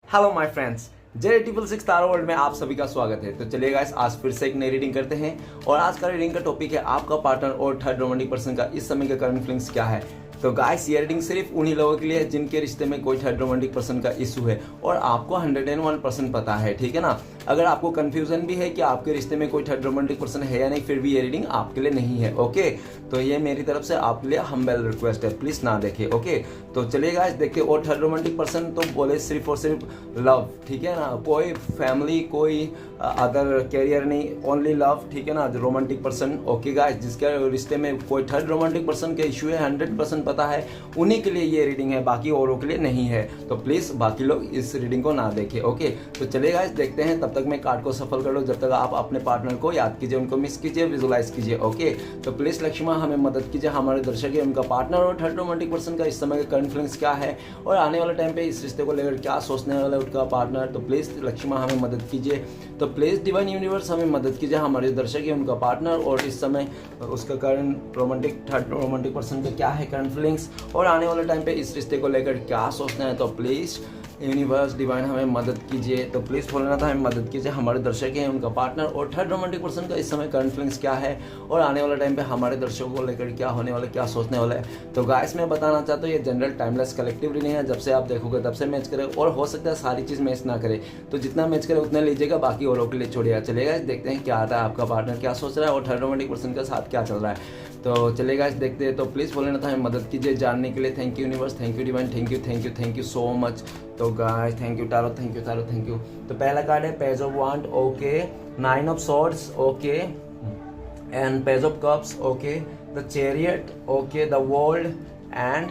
Hello my friends, J666 Tara world में आप सभी का स्वागत है। तो चलिए गाइस, आज फिर से एक नई रीडिंग करते हैं और आज का रीडिंग का टॉपिक है आपका पार्टनर और थर्ड रोमांटिक पर्सन का इस समय का करंट फीलिंग्स क्या है। तो गाइस, ये रीडिंग सिर्फ उन्हीं लोगों के लिए है जिनके रिश्ते में कोई थर्ड रोमांटिक पर्सन का इशू है और आपको 101% पता है, ठीक है ना। अगर आपको कंफ्यूजन भी है कि आपके रिश्ते में कोई थर्ड रोमांटिक पर्सन है या नहीं, फिर भी ये रीडिंग आपके लिए नहीं है। ओके, तो ये मेरी तरफ से आपके लिए हम्बल रिक्वेस्ट है, प्लीज ना देखें। ओके, तो चलिए गाइस देखते हैं। और थर्ड रोमांटिक पर्सन तो बोले सिर्फ और सिर्फ लव, ठीक है ना। कोई फैमिली, कोई अदर कैरियर नहीं, ओनली लव, ठीक है ना। रोमांटिक पर्सन, ओके गाइस, जिसके रिश्ते में कोई थर्ड रोमांटिक पर्सन का इशू है 100% पता है, उन्हीं के लिए ये रीडिंग है, बाकी औरों के लिए नहीं है। तो प्लीज बाकी लोग इस रीडिंग को ना देखें। ओके, तो चलिए गाइस देखते हैं। तब तक मैं कार्ड को सफल कर लो, जब तक आप अपने पार्टनर को याद कीजिए, उनको मिस कीजिए, विजुलाइज कीजिए। ओके, तो प्लीज लक्ष्मा हमें मदद कीजिए, हमारे दर्शक है, उनका पार्टनर और थर्ड रोमांटिक पर्सन का इस समय का करंट फीलिंग्स क्या है और आने वाले टाइम पे इस रिश्ते को लेकर क्या सोचने वाला है उनका पार्टनर। तो प्लीज लक्ष्मा हमें मदद कीजिए। तो प्लीज डिवाइन यूनिवर्स हमें मदद कीजिए, हमारे दर्शक है, उनका पार्टनर और इस समय उसका current romantic third romantic person का क्या है करंट फीलिंग्स और आने वाले टाइम पे इस रिश्ते को लेकर क्या सोचना है। तो प्लीज यूनिवर्स डिवाइन हमें मदद कीजिए। तो प्लीज़ भोलेनाथ हमें मदद कीजिए, हमारे दर्शक हैं, उनका पार्टनर और थर्ड रोमांटिक पर्सन का इस समय करंट फीलिंग्स क्या है और आने वाले टाइम पे हमारे दर्शकों को लेकर क्या होने वाला, क्या सोचने वाला है। तो गाइस, मैं बताना चाहता हूँ ये जनरल टाइमलेस कलेक्टिव रीडिंग है, जब से आप देखोगे तब से मैच करे और हो सकता है सारी चीज़ मैच ना करे, तो जितना मैच करे उतना लीजिएगा, बाकी औरों के लिए छोड़िएगा। चलिएगा देखते हैं क्या आता है, आपका पार्टनर क्या सोच रहा है और थर्ड रोमांटिक पर्सन के साथ क्या चल रहा है। तो चलेगा इस देखते हैं। तो प्लीज़ भोलेनाथ हमें मदद कीजिए जानने के लिए। Thank you universe, thank you divine, thank you so much. तो guys thank you tarot, thank you. तो पहला कार्ड है page of wand, okay, 9 of swords, okay, and page of cups, okay, the chariot, okay, the world and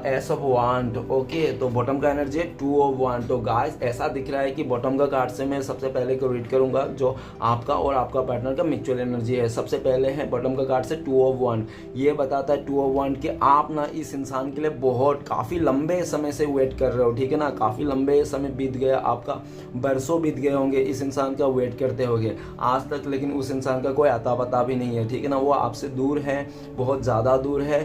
ace of wand, okay. तो bottom का energy है 2 of वांड। तो guys ऐसा दिख रहा है कि बॉटम का कार्ड से मैं सबसे पहले को रीड करूंगा जो आपका और आपका पार्टनर का म्यूचुअल एनर्जी है। सबसे पहले है बॉटम का कार्ड से 2 ऑफ वांड। ये बताता है 2 ऑफ वांड कि आप ना इस इंसान के लिए बहुत काफ़ी लंबे समय से वेट कर रहे हो, ठीक है ना। काफ़ी लंबे समय बीत गया, आपका बरसों बीत गए होंगे इस इंसान का वेट करते होंगे आज तक, लेकिन उस इंसान का कोई आता पता भी नहीं है, ठीक है ना। वो आपसे दूर है, बहुत ज़्यादा दूर है,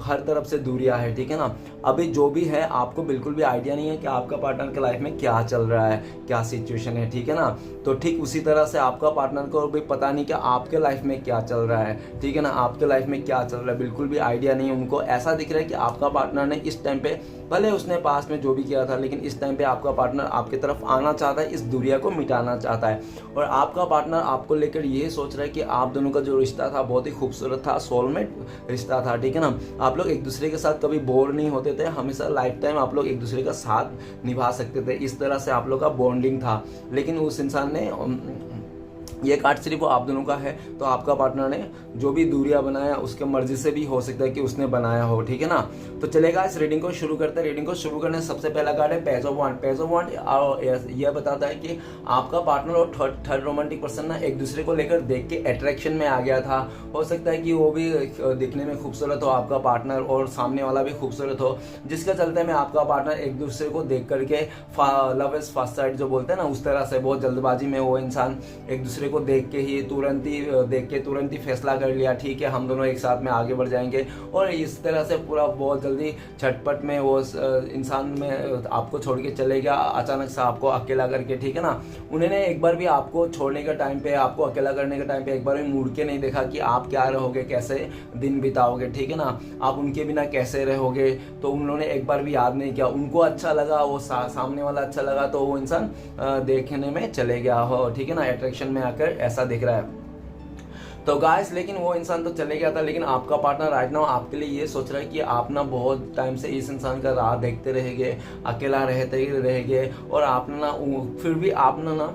हर तरफ से दूरिया है, ठीक है ना। अभी जो भी है आपको बिल्कुल भी आइडिया नहीं है कि आपका पार्टनर के लाइफ में क्या चल रहा है, क्या सिचुएशन है, ठीक है ना। तो ठीक उसी तरह से आपका पार्टनर को भी पता नहीं कि आपके लाइफ में क्या चल रहा है, ठीक है ना। आपके लाइफ में क्या चल रहा है बिल्कुल भी आइडिया नहीं। उनको ऐसा दिख रहा है कि आपका पार्टनर ने इस टाइम पे, भले उसने पास्ट में जो भी किया था, लेकिन इस टाइम पे आपका पार्टनर आपकी तरफ आना चाहता है, इस दूरिया को मिटाना चाहता है। और आपका पार्टनर आपको लेकर ये सोच रहा है कि आप दोनों का जो रिश्ता था बहुत ही खूबसूरत था, सोलमेट रिश्ता था, ठीक है ना। आप लोग एक दूसरे के साथ कभी बोर नहीं होते थे, हमेशा लाइफ टाइम आप लोग एक दूसरे का साथ निभा सकते थे, इस तरह से आप लोग का बॉन्डिंग था। लेकिन उस इंसान ने, ये कार्ड सिर्फ आप दोनों का है, तो आपका पार्टनर ने जो भी दूरियां बनाया उसके मर्जी से भी हो सकता है कि उसने बनाया हो, ठीक है ना। तो चलेगा इस रीडिंग को शुरू करते हैं। रीडिंग को शुरू करने से सबसे पहला कार्ड है पेज ऑफ वांड। पेज ऑफ वांड यह बताता है कि आपका पार्टनर और थर्ड रोमांटिक पर्सन ना एक दूसरे को लेकर देख के अट्रैक्शन में आ गया था। हो सकता है कि वो भी दिखने में खूबसूरत हो, आपका पार्टनर, और सामने वाला भी खूबसूरत हो, जिसके चलते में आपका पार्टनर एक दूसरे को देख करके लव इज फर्स्ट साइट जो बोलते हैं ना, उस तरह से बहुत जल्दबाजी में वो इंसान एक दूसरे को देख के तुरंत ही फैसला कर लिया, ठीक है हम दोनों एक साथ में आगे बढ़ जाएंगे। और इस तरह से पूरा बहुत जल्दी झटपट में वो इंसान में आपको छोड़ के चले गया, अचानक से आपको अकेला करके, ठीक है ना। उन्होंने एक बार भी आपको छोड़ने का टाइम पे, आपको अकेला करने के टाइम पे एक बार भी मुड़ के नहीं देखा कि आप क्या रहोगे, कैसे दिन बिताओगे, ठीक है ना, आप उनके बिना कैसे रहोगे। तो उन्होंने एक बार भी याद नहीं किया। उनको अच्छा लगा, वो सामने वाला अच्छा लगा, तो वो इंसान देखने में चले गया हो, ठीक है ना, अट्रैक्शन में आकर, ऐसा दिख रहा है। तो गाइस लेकिन वो इंसान तो चले गया था, लेकिन आपका पार्टनर राइट नाउ आपके लिए ये सोच रहा है कि आप ना बहुत टाइम से इस इंसान का राह देखते रहेंगे, अकेला रहते ही रहेंगे, और आपने ना फिर भी आपने ना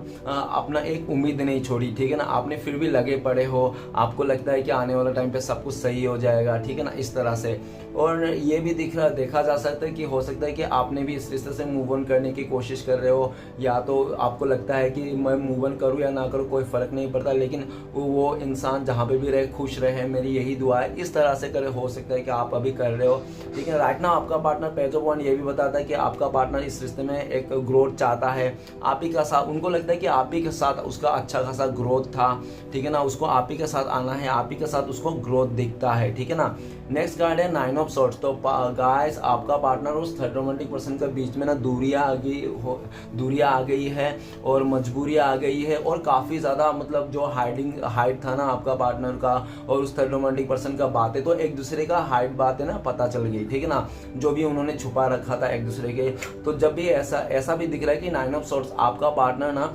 अपना एक उम्मीद नहीं छोड़ी, ठीक है ना। आपने फिर भी लगे पड़े हो, आपको लगता है कि आने वाला टाइम पे सब कुछ सही हो जाएगा, ठीक है ना, इस तरह से। और ये भी देखा जा सकता है कि हो सकता है कि आपने भी इस रिश्ते से मूव ऑन करने की कोशिश कर रहे हो, या तो आपको लगता है कि मैं मूव ऑन करूँ या ना करूँ कोई फ़र्क नहीं पड़ता, लेकिन वो इंसान जहाँ पे भी रहे खुश रहे, मेरी यही दुआ है, इस तरह से करे। हो सकता है कि आप अभी कर रहे हो, लेकिन राइट नाउ आपका पार्टनर पेज ऑफ वांड ये भी बताता है कि आपका पार्टनर इस रिश्ते में एक ग्रोथ चाहता है, आप ही का साथ। उनको लगता है कि आप ही के साथ उसका अच्छा खासा ग्रोथ था, ठीक है ना, उसको आप ही के साथ आना है, आप ही के साथ उसको ग्रोथ दिखता है, ठीक है ना। नेक्स्ट कार्ड है 9 ऑफ सॉर्ट्स। तो गाइस आपका पार्टनर उस थर्ड रोमांटिक पर्सन के बीच में ना दूरियां आ गई है और मजबूरियां आ गई है, और काफ़ी ज़्यादा मतलब जो हाइट था ना आपका पार्टनर का और उस थर्ड रोमांटिक पर्सन का बातें, तो एक दूसरे का हाइट बातें ना पता चल गई, ठीक है ना, जो भी उन्होंने छुपा रखा था एक दूसरे के। तो जब भी ऐसा भी दिख रहा है कि नाइन ऑफ सॉर्ट्स आपका पार्टनर ना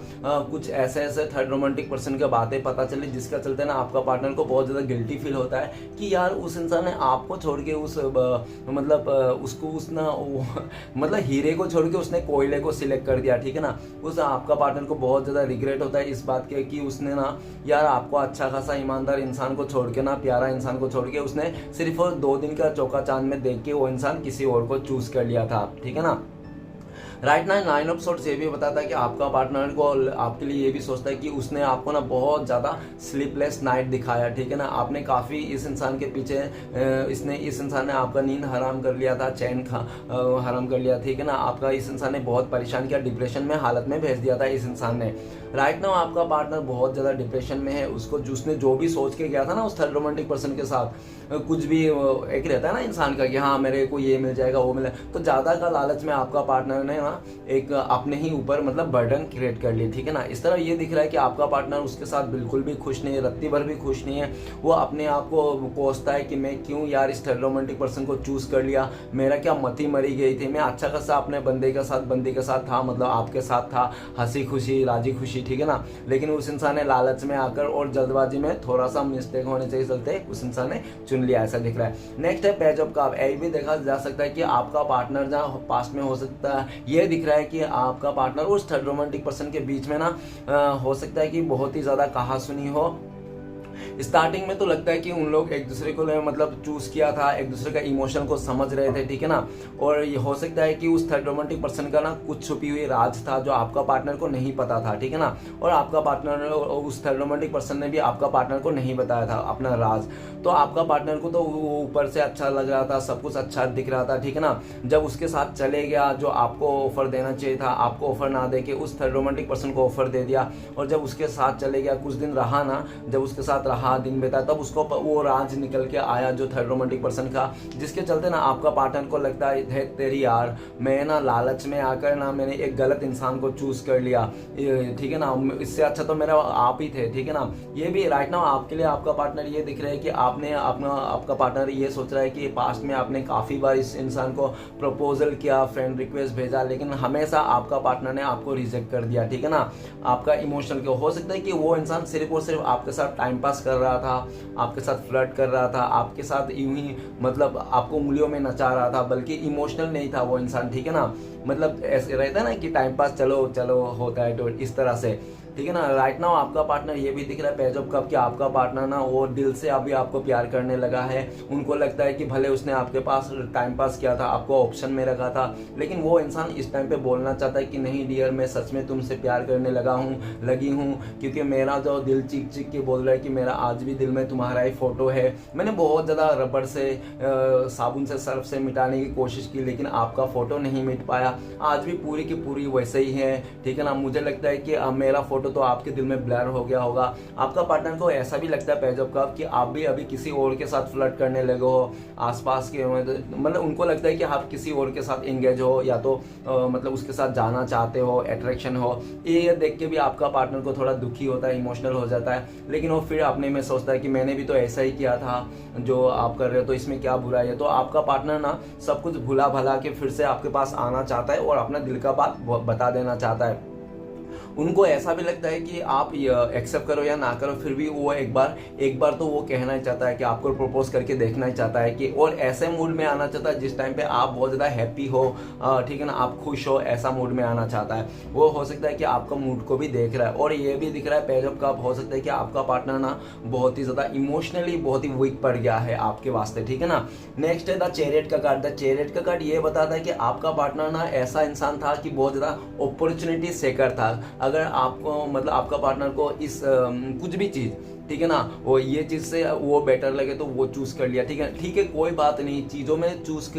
कुछ ऐसे थर्ड रोमांटिक पर्सन की बातें पता चली, जिसका चलते ना आपका पार्टनर को बहुत ज़्यादा गिल्टी फील होता है कि यार उस इंसान ने आपको छोड़ के मतलब हीरे को छोड़ के उसने कोयले को सिलेक्ट कर दिया, ठीक है ना। उस आपका पार्टनर को बहुत ज़्यादा रिग्रेट होता है इस बात के कि उसने ना यार आपको अच्छा खासा ईमानदार इंसान को छोड़ के ना, प्यारा इंसान को छोड़ के उसने सिर्फ 2 दिन का चौका चांद में देख के वो इंसान किसी और को चूज कर लिया था, ठीक है ना। राइट ना नाइन ऑफ सॉर्ट्स ये भी बताता है कि आपका पार्टनर को आपके लिए ये भी सोचता है कि उसने आपको ना बहुत ज़्यादा स्लीपलेस नाइट दिखाया, ठीक है ना। आपने काफ़ी इस इंसान के पीछे इस इंसान ने आपका नींद हराम कर लिया था, चैन हराम कर लिया, ठीक है ना। आपका इस इंसान ने बहुत परेशान किया, डिप्रेशन में हालत में भेज दिया था इस इंसान ने। राइट नाउ आपका पार्टनर बहुत ज़्यादा डिप्रेशन में है। उसने जो भी सोच के गया था ना उस थर्ड रोमांटिक पर्सन के साथ, कुछ भी एक रहता है ना इंसान का कि हाँ मेरे को ये मिल जाएगा वो मिले, तो ज़्यादा का लालच में आपका पार्टनर ने ना एक अपने ही ऊपर मतलब बर्डन क्रिएट कर ली, ठीक है ना। इस तरह ये दिख रहा है कि आपका पार्टनर उसके साथ बिल्कुल भी खुश नहीं है, रत्ती भर भी खुश नहीं है। वो अपने आप को कोसता है कि मैं क्यों यार इस थर्ड रोमांटिक पर्सन को चूज कर लिया, मेरा क्या मती मरी गई थी, मैं अच्छा खासा अपने बंदी के साथ था, मतलब आपके साथ था, हंसी खुशी राजी खुशी, ठीक है ना। लेकिन उस इंसान ने लालच में आकर और जल्दबाजी में थोड़ा सा मिस्टेक होने चाहिए चलते उस इंसान ने चुन लिया, ऐसा दिख रहा है। नेक्स्ट है पेज ऑफ कप। ये भी देखा जा सकता है कि आपका पार्टनर जहाँ पास्ट में हो सकता है, ये दिख रहा है कि आपका पार्टनर उस थर्ड रोमांटिक पर्सन के बीच में ना हो सकता है कि बहुत ही ज्यादा कहासुनी हो। स्टार्टिंग में तो लगता है कि उन लोग एक दूसरे को मतलब चूज किया था, एक दूसरे का इमोशन को समझ रहे थे, ठीक है ना। और ये हो सकता है कि उस थर्ड रोमांटिक पर्सन का ना कुछ छुपी हुई राज था जो आपका पार्टनर को नहीं पता था, ठीक है ना। और आपका पार्टनर उस थर्ड रोमांटिक पर्सन ने भी आपका पार्टनर को नहीं बताया था अपना राज। तो आपका पार्टनर को तो वो ऊपर से अच्छा लग रहा था, सब कुछ अच्छा दिख रहा था, ठीक है ना। जब उसके साथ चले गया, जो आपको ऑफर देना चाहिए था, आपको ऑफर ना दे के उस थर्ड रोमांटिक पर्सन को ऑफर दे दिया, और जब उसके साथ चले गया, कुछ दिन रहा ना, जब उसके साथ रहा दिन बिता, तब उसको वो राज निकल के आया जो थर्ड रोमांटिक पर्सन का, जिसके चलते ना आपका पार्टनर को लगता है तेरी यार मैं ना लालच में आकर ना मैंने एक गलत इंसान को चूज कर लिया, ठीक है ना, इससे अच्छा तो मेरा आप ही थे, ठीक है ना। ये भी राइट नाउ आपके लिए आपका पार्टनर ये दिख रहा है कि आपका पार्टनर ये सोच रहा है कि पास्ट में आपने काफी बार इस इंसान को प्रपोजल किया, फ्रेंड रिक्वेस्ट भेजा, लेकिन हमेशा आपका पार्टनर ने आपको रिजेक्ट कर दिया, ठीक है ना। आपका इमोशनल हो सकता है कि वो इंसान सिर्फ और सिर्फ आपके साथ टाइम पास कर रहा था, आपके साथ फ्लर्ट कर रहा था, आपके साथ यूं ही मतलब आपको उंगलियों में नचा रहा था, बल्कि इमोशनल नहीं था वो इंसान, ठीक है ना। मतलब ऐसे रहता है ना कि टाइम पास चलो चलो होता है, तो इस तरह से, ठीक है ना। राइट नाउ आपका पार्टनर ये भी दिख रहा है पेज ऑफ कप कि आपका पार्टनर ना वो दिल से अभी आपको प्यार करने लगा है। उनको लगता है कि भले उसने आपके पास टाइम पास किया था, आपको ऑप्शन में रखा था, लेकिन वो इंसान इस टाइम पे बोलना चाहता है कि नहीं डियर, मैं सच में तुमसे प्यार करने लगी हूँ, क्योंकि मेरा जो दिल चीख चीख के बोल रहा है कि मेरा आज भी दिल में तुम्हारा ही फोटो है। मैंने बहुत ज़्यादा रबड़ से साबुन से सर्फ से मिटाने की कोशिश की, लेकिन आपका फोटो नहीं मिट पाया, आज भी पूरी की पूरी वैसे ही है, ठीक है ना। मुझे लगता है कि मेरा फोटो तो आपके दिल में ब्लर हो गया होगा। आपका पार्टनर को ऐसा भी लगता है पेज ऑफ कप कि आप भी अभी किसी और के साथ फ्लर्ट करने लगे हो, आसपास के मतलब उनको लगता है कि आप किसी और के साथ एंगेज हो, या तो मतलब उसके साथ जाना चाहते हो, अट्रैक्शन हो। ये देख के भी आपका पार्टनर को थोड़ा दुखी होता है, इमोशनल हो जाता है, लेकिन वो फिर अपने में सोचता है कि मैंने भी तो ऐसा ही किया था जो आप कर रहे हो, तो इसमें क्या बुराई है। तो आपका पार्टनर ना सब कुछ भुला भला के फिर से आपके पास आना चाहता है और अपना दिल का बात बता देना चाहता है। उनको ऐसा भी लगता है कि आप एक्सेप्ट करो या ना करो, फिर भी वो एक बार तो वो कहना ही चाहता है कि आपको प्रपोज करके देखना ही चाहता है कि, और ऐसे मूड में आना चाहता है जिस टाइम पे आप बहुत ज़्यादा हैप्पी हो, ठीक है ना, आप खुश हो, ऐसा मूड में आना चाहता है। वो हो सकता है कि आपका मूड को भी देख रहा है। और ये भी दिख रहा है पेज ऑफ कप, हो सकता है कि आपका पार्टनर ना बहुत ही ज़्यादा इमोशनली बहुत ही वीक पड़ गया है आपके वास्ते, ठीक है ना। नेक्स्ट है द चैरियट का कार्ड। द चैरियट का कार्ड ये बताता है कि आपका पार्टनर ना ऐसा इंसान था कि बहुत ज़्यादा अपॉर्चुनिटी सेकर था। अगर आपको मतलब आपका पार्टनर को इस कुछ भी चीज़ ठीक है ना, वो ये चीज़ से वो बेटर लगे तो वो चूज़ कर लिया, ठीक है कोई बात नहीं, चीज़ों में चूज़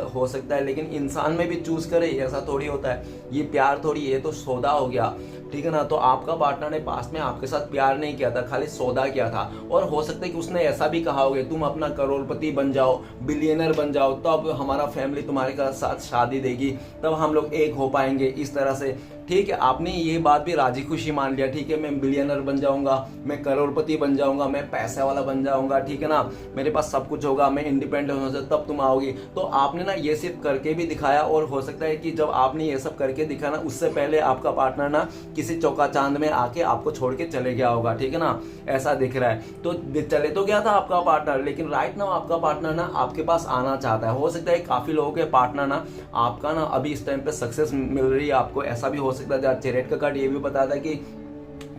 हो सकता है, लेकिन इंसान में भी चूज़ करे ऐसा थोड़ी होता है। ये प्यार थोड़ी, ये तो सौदा हो गया, ठीक है ना। तो आपका पार्टनर ने पास्ट में आपके साथ प्यार नहीं किया था, खाली सौदा किया था। और हो सकता है कि उसने ऐसा भी कहा होगा तुम अपना करोड़पति बन जाओ, बिलियनर बन जाओ, तब हमारा फैमिली तुम्हारे साथ शादी देगी, तब हम लोग एक हो पाएंगे, इस तरह से। ठीक है, आपने ये बात भी राजी खुशी मान लिया, ठीक है मैं बिलियनर बन जाऊंगा, मैं करोड़पति बन जाऊंगा, मैं पैसे वाला बन जाऊंगा, ठीक है ना, मेरे पास सब कुछ होगा, मैं इंडिपेंडेंट हो सकता, तब तुम आओगी। तो आपने ना ये सिर्फ करके भी दिखाया, और हो सकता है कि जब आपने ये सब करके दिखा ना, उससे पहले आपका पार्टनर ना किसी चौका चांद में आके आपको छोड़ के चले गया होगा, ठीक है ना, ऐसा दिख रहा है। तो चले तो गया था आपका पार्टनर, लेकिन राइट नाउ आपका पार्टनर ना आपके पास आना चाहता है। हो सकता है काफी लोगों के पार्टनर ना आपका ना अभी इस टाइम पे सक्सेस मिल रही है आपको, ऐसा भी हो सकता है। चैरियट का कार्ड ये भी बताता है कि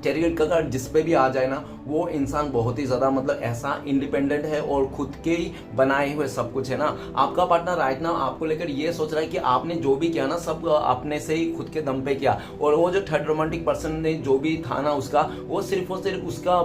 चैरियट का कार्ड जिस पे भी आ जाए ना, वो इंसान बहुत ही ज्यादा मतलब ऐसा इंडिपेंडेंट है और खुद के ही बनाए हुए सब कुछ है ना। आपका पार्टनर राइट नाउ आपको लेकर ये सोच रहा है कि आपने जो भी किया ना सब अपने से ही खुद के दम पे किया, और वो जो थर्ड रोमांटिक पर्सन ने जो भी था ना उसका, वो सिर्फ और सिर्फ उसका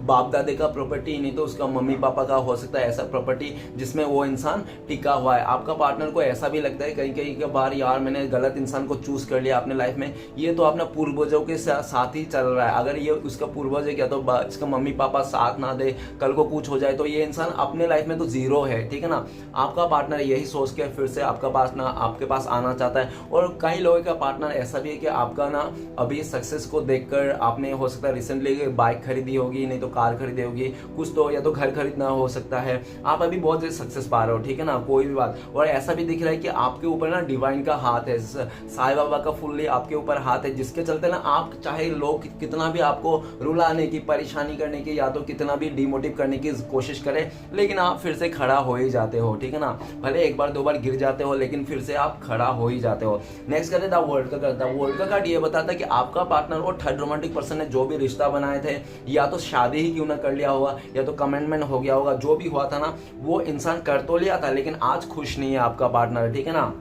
बाप दादे का प्रॉपर्टी, नहीं तो उसका मम्मी पापा का हो सकता है ऐसा प्रॉपर्टी जिसमें वो इंसान टिका हुआ है। आपका पार्टनर को ऐसा भी लगता है कहीं कहीं के बार, यार मैंने गलत इंसान को चूज कर लिया अपने लाइफ में, ये तो अपने पूर्वजों के साथ ही चल रहा है, अगर ये उसका पूर्वज है क्या तो इसका मम्मी पापा साथ ना दे, कल को कुछ हो जाए तो ये इंसान अपने लाइफ में तो जीरो है, ठीक है ना। आपका पार्टनर यही सोच के फिर से आपके पास आना चाहता है। और कई लोगों का पार्टनर ऐसा भी है कि आपका ना अभी सक्सेस को देखकर, आपने हो सकता है रिसेंटली बाइक खरीदी होगी, नहीं तो कार खरीदी होगी, कुछ तो, या तो घर खरीदना हो सकता है, आप अभी बहुत ज्यादा सक्सेस पा रहे हो, ठीक है ना, कोई भी बात। और ऐसा भी दिख रहा है कि आपके ऊपर ना डिवाइन का हाथ है, साईं बाबा का फुल्ली आपके ऊपर हाथ है, जिसके चलते ना आप चाहे लोग कितना भी आपको रुलाने की, परेशानी करने की, या तो कितना भी डिमोटिव करने की कोशिश करें, लेकिन आप फिर से खड़ा हो ही जाते हो, ठीक है ना। भले एक बार दो बार गिर जाते हो, लेकिन फिर से आप खड़ा हो ही जाते हो। नेक्स्ट करें द वर्ल्ड का कार्ड। द वर्ल्ड का कार्ड ये बताता है कि आपका पार्टनर और थर्ड रोमांटिक पर्सन ने जो भी रिश्ता बनाए थे, या तो शादी ही क्यों ना कर लिया होगा, या तो कमिटमेंट हो गया होगा, जो भी हुआ था ना, वो इंसान कर तो लिया था, लेकिन आज खुश नहीं है आपका पार्टनर, ठीक है ना।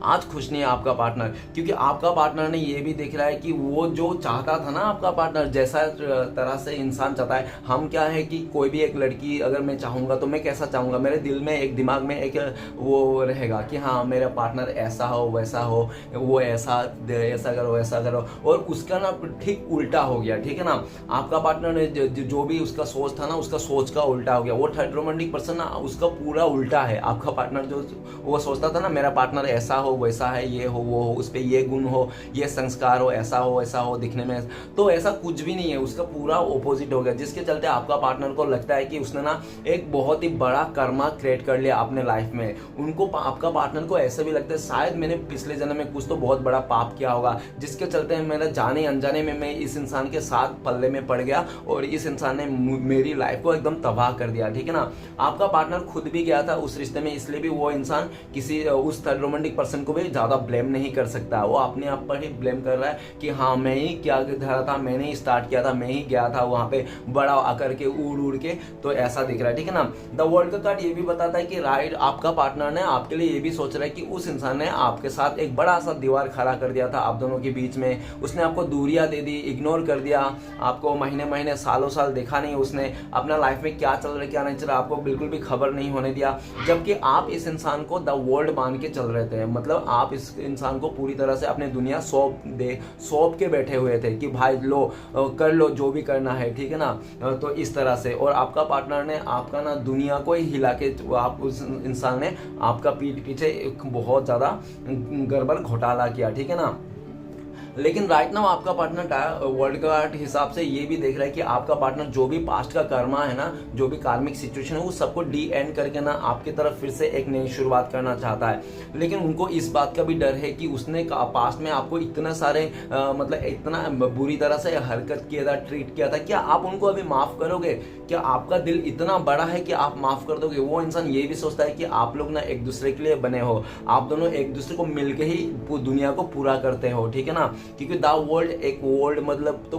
आज खुश नहीं है आपका पार्टनर, क्योंकि आपका पार्टनर ने ये भी देख रहा है कि वो जो चाहता था ना, आपका पार्टनर जैसा तरह से इंसान चाहता है, हम क्या है कि कोई भी एक लड़की अगर मैं चाहूंगा तो मैं कैसा चाहूंगा, मेरे दिल में एक दिमाग में एक वो रहेगा कि हाँ मेरा पार्टनर ऐसा हो वैसा हो, वो ऐसा करो वैसा करो, और उसका ना ठीक उल्टा हो गया, ठीक है ना। आपका पार्टनर ने जो भी उसका सोच था ना, उसका सोच का उल्टा हो गया। वो थर्ड रोमांटिक पर्सन ना उसका पूरा उल्टा है। आपका पार्टनर जो वो सोचता था ना, मेरा पार्टनर ऐसा हो वैसा है, ये हो वो हो, उस पे ये गुण हो, ये संस्कार हो, ऐसा हो वैसा हो, दिखने में, तो ऐसा कुछ भी नहीं है, उसका पूरा ऑपोजिट हो गया, जिसके चलते आपका पार्टनर को लगता है कि उसने ना एक बहुत ही बड़ा कर्मा क्रिएट कर लिया अपने लाइफ में। उनको, आपका पार्टनर को ऐसा भी लगता है शायद मैंने पिछले जन्म में कुछ तो बहुत बड़ा पाप किया होगा, जिसके चलते मेरा जाने अनजाने में मैं इस इंसान के साथ पल्ले में पड़ गया और इस इंसान ने मेरी लाइफ को एकदम तबाह कर दिया, ठीक है ना। आपका पार्टनर खुद भी गया था उस रिश्ते में, इसलिए भी वो इंसान किसी उस थर्ड रोमांटिक पर्सन को भी ज्यादा ब्लेम नहीं कर सकता। वो अपने आप पर ही ब्लेम कर रहा है कि हाँ मैं ही क्या धरा था, मैंने ही स्टार्ट किया था, मैं ही गया था वहां पे बड़ा आकर के उड़ के, तो ऐसा दिख रहा है, ठीक है ना। द वर्ल्ड का कार्ड ये भी बताता है कि राइट आपका पार्टनर ने आपके लिए ये भी सोच रहा है कि उस इंसान ने आपके साथ एक बड़ा सा दीवार खड़ा कर दिया था आप दोनों के बीच में, उसने आपको दूरियां दे दी, इग्नोर कर दिया, आपको महीने महीने सालों साल देखा नहीं, उसने अपना लाइफ में क्या चल रहा है क्या नहीं चल रहा आपको बिल्कुल भी खबर नहीं होने दिया, जबकि आप इस इंसान को द वर्ल्ड मान के चल रहे थे। मतलब आप इस इंसान को पूरी तरह से अपने दुनिया सौंप के बैठे हुए थे कि भाई लो कर लो जो भी करना है, ठीक है ना। तो इस तरह से, और आपका पार्टनर ने आपका ना दुनिया को ही हिला के, आप उस इंसान ने आपका पीठ पीछे एक बहुत ज्यादा गड़बड़ घोटाला किया, ठीक है ना। लेकिन राइट नाउ आपका पार्टनर वर्ल्ड का हिसाब से ये भी देख रहा है कि आपका पार्टनर जो भी पास्ट का कर्मा है ना, जो भी कार्मिक सिचुएशन है, वो सबको डी एंड करके ना आपकी तरफ फिर से एक नई शुरुआत करना चाहता है। लेकिन उनको इस बात का भी डर है कि उसने पास्ट में आपको इतना सारे मतलब इतना बुरी तरह से हरकत किया था, ट्रीट किया था, क्या आप उनको अभी माफ करोगे? क्या आपका दिल इतना बड़ा है कि आप माफ कर दोगे? वो इंसान ये भी सोचता है कि आप लोग ना एक दूसरे के लिए बने हो, आप दोनों एक दूसरे को मिलके ही दुनिया को पूरा करते हो, ठीक है ना। क्योंकि द वर्ल्ड, एक वर्ल्ड मतलब तो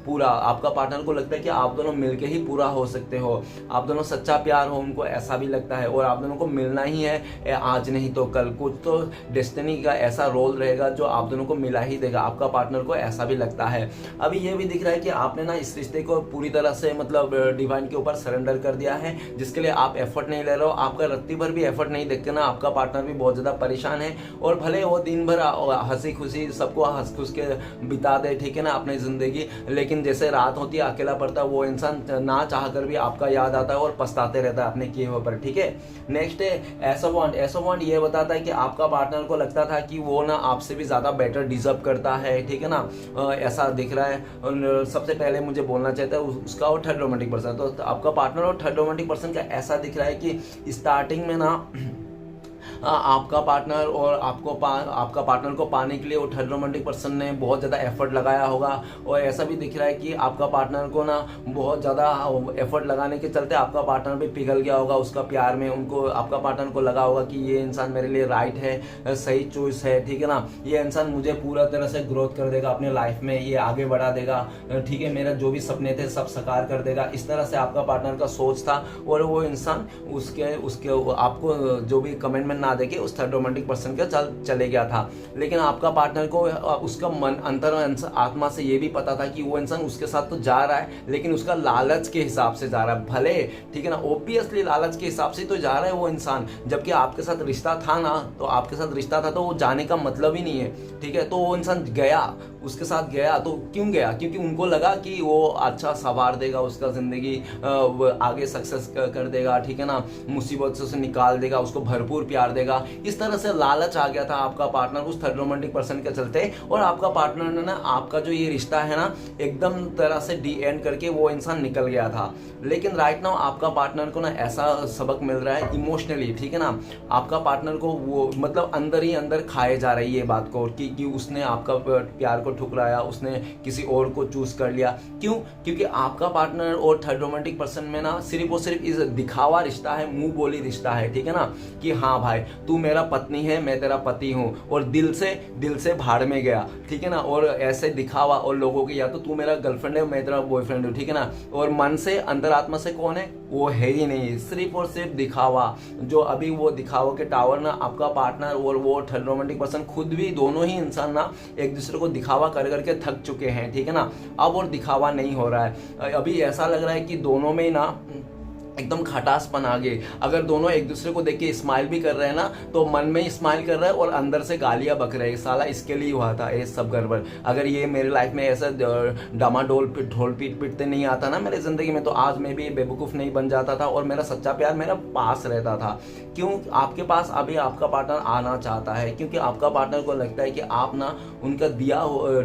पूरा आपका पार्टनर को लगता है कि आप दोनों मिलके ही पूरा हो सकते हो, आप दोनों सच्चा प्यार हो, उनको ऐसा भी लगता है, और आप दोनों को मिलना ही है आज नहीं तो कल, कुछ तो डेस्टिनी का ऐसा रोल रहेगा जो आप दोनों को मिला ही देगा, आपका पार्टनर को ऐसा भी लगता है। अभी ये भी दिख रहा है कि आपने ना इस रिश्ते को पूरी तरह से मतलब डिवाइन के ऊपर सरेंडर कर दिया है, जिसके लिए आप एफर्ट नहीं ले रहे हो, आपका रत्ती भर भी एफर्ट नहीं देख के ना आपका पार्टनर भी बहुत ज्यादा परेशान है। और भले वो दिन भर हंसी खुशी सबको हंस खुश के बिता दे, ठीक है ना, अपनी जिंदगी, लेकिन जैसे रात होती है अकेला पड़ता है वो इंसान ना चाह कर भी आपका याद आता है और पछताते रहता है अपने किए हुए पर, ठीक है। नेक्स्ट है एसोवॉन्ट ये बताता है कि आपका पार्टनर को लगता था कि वो ना आपसे भी ज्यादा बेटर डिजर्व करता है, ठीक है ना, ऐसा दिख रहा है। और सबसे पहले मुझे बोलना चाहता है उसका और थर्ड रोमांटिक पर्सन, तो आपका पार्टनर और थर्ड रोमांटिक पर्सन का ऐसा दिख रहा है कि स्टार्टिंग में ना आपका पार्टनर और आपका पार्टनर को पाने के लिए वो थर्ड रोमांटिक पर्सन ने बहुत ज़्यादा एफर्ट लगाया होगा। और ऐसा भी दिख रहा है कि आपका पार्टनर को ना बहुत ज़्यादा एफर्ट लगाने के चलते आपका पार्टनर भी पिघल गया होगा उसका प्यार में, उनको आपका पार्टनर को लगा होगा कि ये इंसान मेरे लिए राइट है, सही चॉइस है, ठीक है ना, ये इंसान मुझे पूरा तरह से ग्रोथ कर देगा अपने लाइफ में, ये आगे बढ़ा देगा, ठीक है, मेरा जो भी सपने थे सब साकार कर देगा, इस तरह से आपका पार्टनर का सोच था। और वो इंसान उसके आपको जो भी कमेंटमेंट ना देके उस थर्ड रोमांटिक पर्सन के चले गया था। लेकिन आपका पार्टनर को उसका मन अंतर आत्मा से ये भी पता था कि वो इंसान उसके साथ तो जा रहा है, लेकिन उसका लालच के हिसाब से जा रहा है, भले, ठीक है ना, ओब्वियसली लालच के हिसाब से तो जा रहा है वो इंसान, जबकि आपके साथ रिश्ता था ना, तो आपके साथ रिश्ता था तो वो जाने का मतलब ही नहीं है, ठीक है। तो वो इंसान गया, उसके साथ गया, तो क्यों गया? क्योंकि उनको लगा कि वो अच्छा संवार देगा उसका जिंदगी, आगे सक्सेस कर देगा, ठीक है ना, मुसीबत से उसे निकाल देगा, उसको भरपूर प्यार देगा, इस तरह से लालच आ गया था आपका पार्टनर उस थर्ड रोमांटिक पर्सन के चलते। और आपका पार्टनर ने ना आपका जो ये रिश्ता है ना एकदम तरह से डी एंड करके वो इंसान निकल गया था। लेकिन राइट नाउ आपका पार्टनर को ना ऐसा सबक मिल रहा है इमोशनली, ठीक है ना, आपका पार्टनर को वो मतलब अंदर ही अंदर खाए जा रही है ये बात को कि उसने आपका प्यार को ठुकराया, उसने किसी और को चूज कर लिया। क्यों? क्योंकि आपका पार्टनर और थर्ड रोमांटिक पर्सन में ना सिर्फ और सिर्फ इस दिखावा रिश्ता है, मुंह बोली रिश्ता है, ठीक है ना, कि हाँ भाई तू मेरा पत्नी है, मैं तेरा पति हूँ, और दिल से भाड़ में गया, ठीक है ना, और ऐसे दिखावा, और लोगों की या तो तू मेरा गर्लफ्रेंड है मैं तेरा बॉयफ्रेंड हूँ, ठीक है ना, और मन से अंतरात्मा से कौन है? वो है ही नहीं, सिर्फ और सिर्फ दिखावा। जो अभी वो दिखावा के टावर ना आपका पार्टनर और वो थर्ड रोमांटिक पर्सन खुद भी, दोनों ही इंसान ना एक दूसरे को दिखावा कर करके थक चुके हैं, ठीक है ना, अब और दिखावा नहीं हो रहा है। अभी ऐसा लग रहा है कि दोनों में ना एकदम खटासपन आ गई। अगर दोनों एक दूसरे को देख के स्माइल भी कर रहे हैं ना, तो मन में ही स्माइल कर रहा है और अंदर से गालियां बक रहे हैं, साला इसके लिए हुआ था ये सब गड़बड़। अगर ये मेरे लाइफ में ऐसा डामाडोल ढोल पीटते नहीं आता ना मेरी जिंदगी में, तो आज मैं भी बेवकूफ नहीं बन जाता था और मेरा सच्चा प्यार मेरा पास रहता था। क्यों? आपके पास अभी आपका पार्टनर आना चाहता है, क्योंकि आपका पार्टनर को लगता है कि आप ना उनका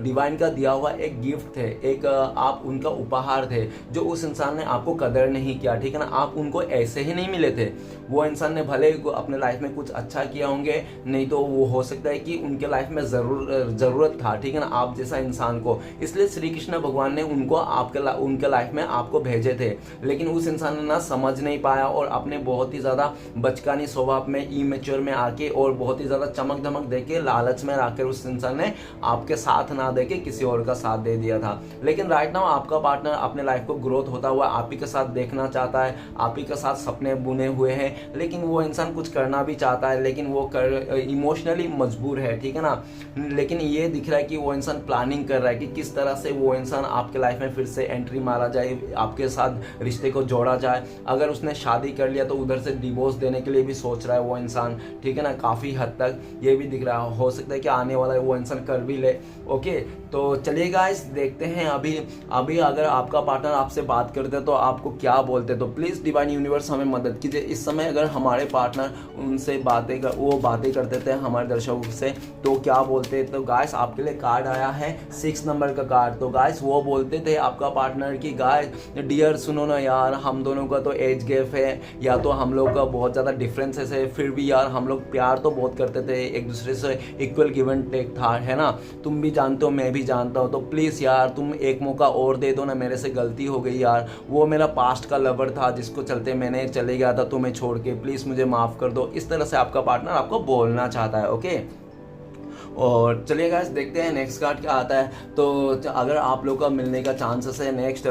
डिवाइन का दिया हुआ एक गिफ्ट थे, एक आप उनका उपहार थे, जो उस इंसान ने आपको कदर नहीं किया, ठीक है ना, आप उनको ऐसे ही नहीं मिले थे। वो इंसान ने भले अपने लाइफ में कुछ अच्छा किया होंगे, नहीं तो वो हो सकता है कि उनके लाइफ में जरूरत था, ठीक है ना, आप जैसा इंसान को, इसलिए श्री कृष्ण भगवान ने उनको उनके लाइफ में आपको भेजे थे। लेकिन उस इंसान ने ना समझ नहीं पाया और अपने बहुत ही ज्यादा बचकानी स्वभाव में, इमेच्योर में आके और बहुत ही ज्यादा चमक धमक देके, लालच में आकर उस इंसान ने आपके साथ ना देके किसी और का साथ दे दिया था। लेकिन राइट नाउ आपका पार्टनर अपने लाइफ को ग्रोथ होता हुआ आप ही के साथ देखना चाहता है, आप ही के साथ सपने बुने हुए हैं, लेकिन वो इंसान कुछ करना भी चाहता है, लेकिन वो इमोशनली मजबूर है, ठीक है ना। लेकिन ये दिख रहा है कि वो इंसान प्लानिंग कर रहा है कि किस तरह से वो इंसान आपके लाइफ में फिर से एंट्री मारा जाए, आपके साथ रिश्ते को जोड़ा जाए। अगर उसने शादी कर लिया तो उधर से डिवोर्स देने के लिए भी सोच रहा है वो इंसान, ठीक है ना, काफी हद तक ये भी दिख रहा है। हो सकता है कि आने वाला वो इंसान कर भी ले। ओके, तो चलिए गाइस देखते हैं अभी अगर आपका पार्टनर आपसे बात करते तो आपको क्या बोलते, तो प्लीज डिवाइन यूनिवर्स हमें मदद कीजिए। इस समय अगर हमारे पार्टनर उनसे बातें करते थे हमारे दर्शकों से, तो क्या बोलते? तो गाइस आपके लिए कार्ड आया है 6 नंबर का कार्ड। तो गाइस वो बोलते थे आपका पार्टनर की, गाइस डियर सुनो ना यार, हम दोनों का तो एज गैप है, या तो हम लोग का बहुत ज़्यादा डिफरेंसेस है, फिर भी यार हम लोग प्यार तो बहुत करते थे, एक दूसरे से इक्वल गिव एंड टेक था, है ना, तुम भी जानते हो मैं भी जानता हूँ, तो प्लीज़ यार तुम एक मौका और दे दो ना, मेरे से गलती हो गई यार, वो मेरा पास्ट का लवर था जिसको चलते मैंने चले गया था तुम्हें छोड़ के, प्लीज़ मुझे माफ़ कर दो। इस तरह से आपका पार्टनर आपको बोलना चाहता है। ओके, और चलिए गाइस देखते हैं नेक्स्ट कार्ड क्या आता है। तो अगर आप लोग का मिलने का चांसेस है, नेक्स्ट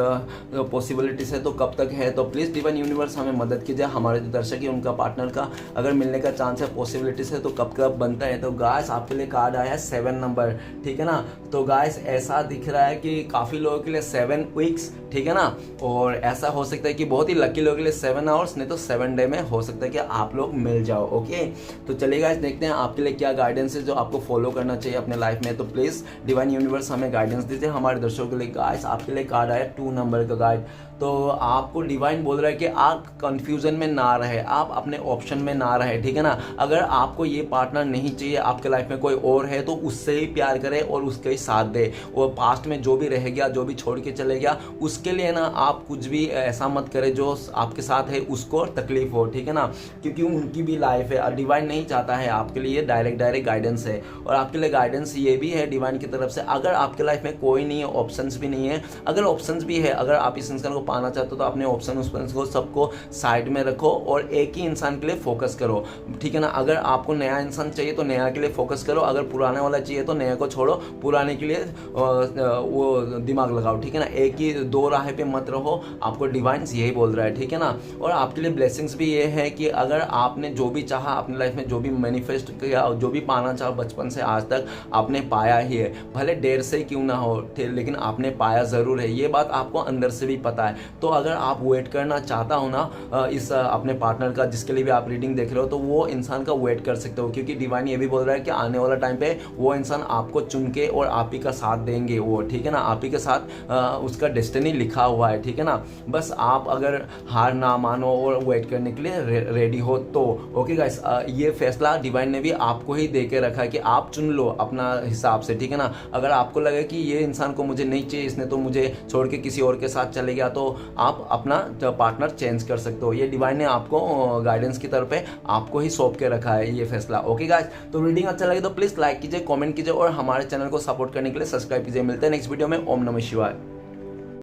पॉसिबिलिटीज है तो कब तक है, तो प्लीज़ डिवाइन यूनिवर्स हमें मदद कीजिए। हमारे जो दर्शक है उनका पार्टनर का अगर मिलने का चांस है, पॉसिबिलिटीज है तो कब कब बनता है। तो गाइस आपके लिए कार्ड आया है 7 नंबर, ठीक है ना। तो गाइस ऐसा दिख रहा है कि काफ़ी लोगों के लिए 7 वीक्स, ठीक है ना, और ऐसा हो सकता है कि बहुत ही लकी लोगों के लिए 7 आवर्स, नहीं तो 7 डे में हो सकता है कि आप लोग मिल जाओ। ओके, तो चलिए गाइस देखते हैं आपके लिए क्या गाइडेंस है जो आपको फॉलो करना चाहिए अपने लाइफ में। तो प्लीज़ डिवाइन यूनिवर्स हमें गाइडेंस दीजिए हमारे दर्शकों के लिए। गाइस आपके लिए कार्ड आया 2 नंबर का गाइड। तो आपको डिवाइन बोल रहा है कि आप कंफ्यूजन में ना रहे, आप अपने ऑप्शन में ना रहे, ठीक है ना। अगर आपको ये पार्टनर नहीं चाहिए, आपके लाइफ में कोई और है, तो उससे ही प्यार करें और उसके ही साथ दे। और पास्ट में जो भी रह गया, जो भी छोड़ के चले गया, उसके लिए ना आप कुछ भी ऐसा मत करें जो आपके साथ है उसको तकलीफ हो, ठीक है ना, क्योंकि उनकी भी लाइफ है। डिवाइन नहीं चाहता है आपके लिए, डायरेक्ट गाइडेंस है। और आपके लिए गाइडेंस ये भी है डिवाइन की तरफ से, अगर आपके लाइफ में कोई नहीं है, ऑप्शंस भी नहीं है, अगर ऑप्शंस भी है, अगर आप इस इंसान को पाना चाहते हो तो अपने ऑप्शन को सबको साइड में रखो और एक ही इंसान के लिए फोकस करो, ठीक है ना। अगर आपको नया इंसान चाहिए तो नया के लिए फोकस करो, अगर पुराने वाला चाहिए तो नया को छोड़ो, पुराने के लिए वो दिमाग लगाओ, ठीक है ना। एक ही दो राह पे मत रहो, आपको डिवाइन्स यही बोल रहा है, ठीक है ना। और आपके लिए ब्लेसिंग्स भी ये है कि अगर आपने जो भी चाहा अपनी लाइफ में, जो भी मैनिफेस्ट किया और जो भी पाना चाहा बचपन से आज तक, आपने पाया ही है, भले देर से क्यों ना हो, लेकिन आपने पाया ज़रूर है। ये बात आपको अंदर से भी पता है। तो अगर आप वेट करना चाहता हो ना इस अपने पार्टनर का, जिसके लिए भी आप रीडिंग देख रहे हो, तो वो इंसान का वेट कर सकते हो, क्योंकि डिवाइन ये भी बोल रहा है कि आने वाला टाइम पे वो इंसान आपको चुन के और आप ही का साथ देंगे वो, ठीक है ना। आप ही के साथ उसका डेस्टिनी लिखा हुआ है, ठीक है ना। बस आप अगर हार ना मानो और वेट करने के लिए रेडी हो तो। ओके गाइस, ये फैसला डिवाइन ने भी आपको ही दे के रखा है कि आप चुन लो अपना हिसाब से, ठीक है ना। अगर आपको लगे कि ये इंसान को मुझे नहीं चाहिए, इसने तो मुझे छोड़ के किसी और के साथ चले गया, तो आप अपना पार्टनर चेंज कर सकते हो। ये डिवाइन ने आपको गाइडेंस की तरफ पे आपको ही सौंप के रखा है ये फैसला। ओके गाइस, तो रीडिंग अच्छा लगे तो प्लीज़ लाइक कीजिए, कमेंट कीजिए और हमारे चैनल को सपोर्ट करने के लिए सब्सक्राइब कीजिए। मिलते हैं नेक्स्ट वीडियो में। ओम नमः शिवाय।